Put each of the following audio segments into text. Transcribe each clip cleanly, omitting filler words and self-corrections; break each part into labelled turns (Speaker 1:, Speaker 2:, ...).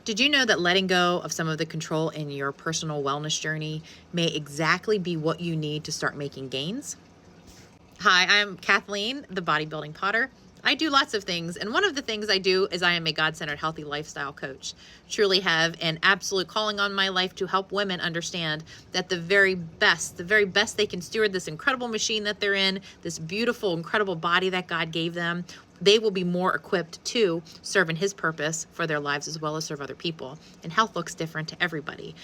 Speaker 1: Did you know that letting go of some of the control in your personal wellness journey may exactly be what you need to start making gains? Hi, I'm Kathleen, the bodybuilding potter. I do lots of things, and one of the things I do is I am a God-centered healthy lifestyle coach. Truly have an absolute calling on my life to help women understand that the very best they can steward this incredible machine that they're in, this beautiful, incredible body that God gave them, they will be more equipped to serve in His purpose for their lives as well as serve other people. And health looks different to everybody.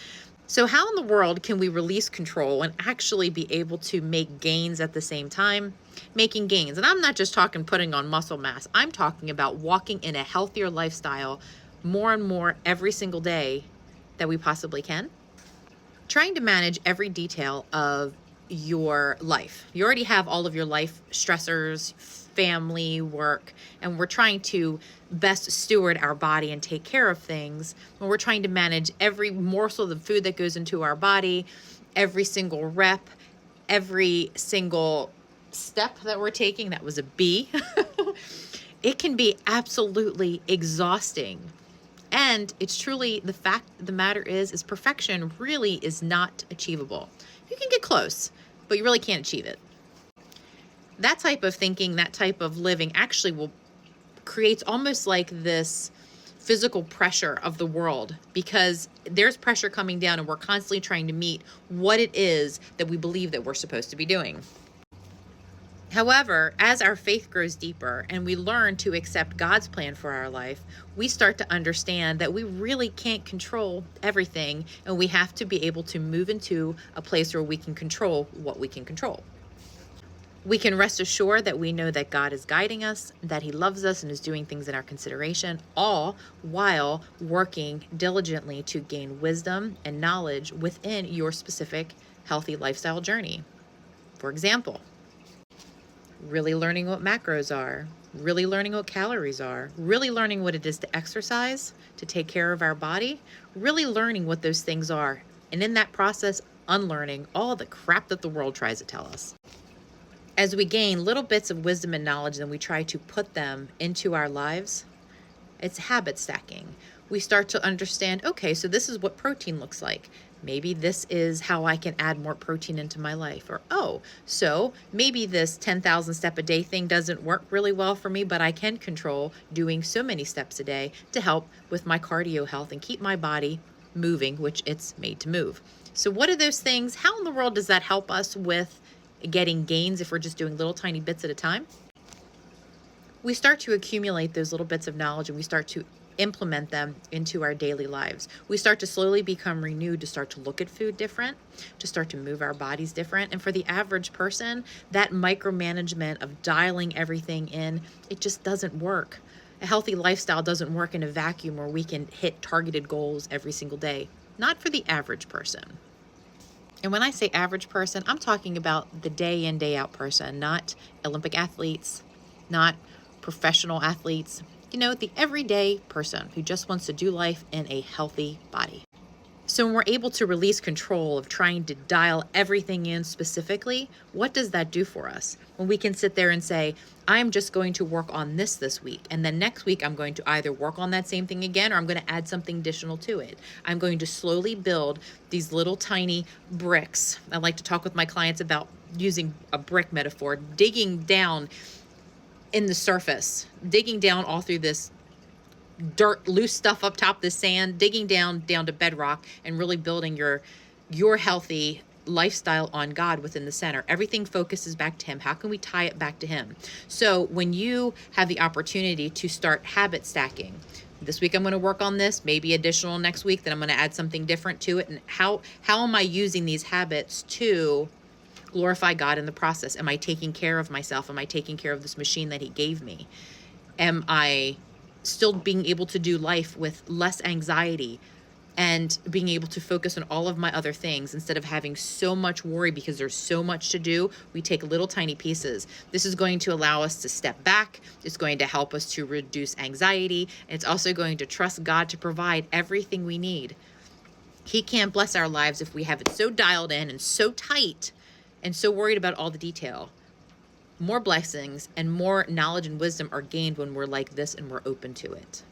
Speaker 1: So how in the world can we release control and actually be able to make gains at the same time? Making gains. And I'm not just talking putting on muscle mass. I'm talking about walking in a healthier lifestyle more and more every single day that we possibly can. Trying to manage every detail of your life. You already have all of your life stressors, family, work, and we're trying to best steward our body and take care of things. When we're trying to manage every morsel of the food that goes into our body, every single rep, every single step that we're taking, that was a B, it can be absolutely exhausting. And it's truly the fact of the matter is perfection really is not achievable. You can get close, but you really can't achieve it. That type of thinking, that type of living actually will creates almost like this physical pressure of the world, because there's pressure coming down and we're constantly trying to meet what it is that we believe that we're supposed to be doing. However, as our faith grows deeper and we learn to accept God's plan for our life, we start to understand that we really can't control everything, and we have to be able to move into a place where we can control what we can control. We can rest assured that we know that God is guiding us, that He loves us and is doing things in our consideration, all while working diligently to gain wisdom and knowledge within your specific healthy lifestyle journey. For example, really learning what macros are, really learning what calories are, really learning what it is to exercise, to take care of our body, really learning what those things are. And in that process, unlearning all the crap that the world tries to tell us. As we gain little bits of wisdom and knowledge and we try to put them into our lives, it's habit stacking. We start to understand, okay, so this is what protein looks like. Maybe this is how I can add more protein into my life. Or, oh, so maybe this 10,000 step a day thing doesn't work really well for me, but I can control doing so many steps a day to help with my cardio health and keep my body moving, which it's made to move. So what are those things? How in the world does that help us with getting gains if we're just doing little tiny bits at a time? We start to accumulate those little bits of knowledge and we start to implement them into our daily lives. We start to slowly become renewed, to start to look at food different, to start to move our bodies different. And for the average person, that micromanagement of dialing everything in, it just doesn't work. A healthy lifestyle doesn't work in a vacuum where we can hit targeted goals every single day. Not for the average person. And when I say average person, I'm talking about the day in, day out person, not Olympic athletes, not professional athletes, the everyday person who just wants to do life in a healthy body. So when we're able to release control of trying to dial everything in specifically, what does that do for us? When we can sit there and say, I'm just going to work on this week, and then next week I'm going to either work on that same thing again or I'm going to add something additional to it. I'm going to slowly build these little tiny bricks. I like to talk with my clients about using a brick metaphor, digging down in the surface, digging down all through this dirt, loose stuff up top, the sand, digging down to bedrock and really building your healthy lifestyle on God within the center. Everything focuses back to Him. How can we tie it back to Him? So when you have the opportunity to start habit stacking, this week I'm going to work on this, maybe additional next week, then I'm going to add something different to it. And how am I using these habits to glorify God in the process? Am I taking care of myself? Am I taking care of this machine that He gave me? Am I still being able to do life with less anxiety and being able to focus on all of my other things instead of having so much worry because there's so much to do? We take little tiny pieces. This is going to allow us to step back. It's going to help us to reduce anxiety. It's also going to trust God to provide everything we need. He can't bless our lives if we have it so dialed in and so tight and so worried about all the detail. More blessings and more knowledge and wisdom are gained when we're like this and we're open to it.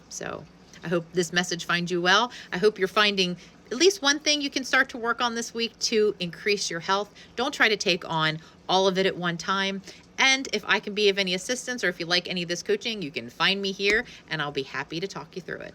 Speaker 1: So I hope this message finds you well. I hope you're finding at least one thing you can start to work on this week to increase your health. Don't try to take on all of it at one time. And if I can be of any assistance, or if you like any of this coaching, you can find me here and I'll be happy to talk you through it.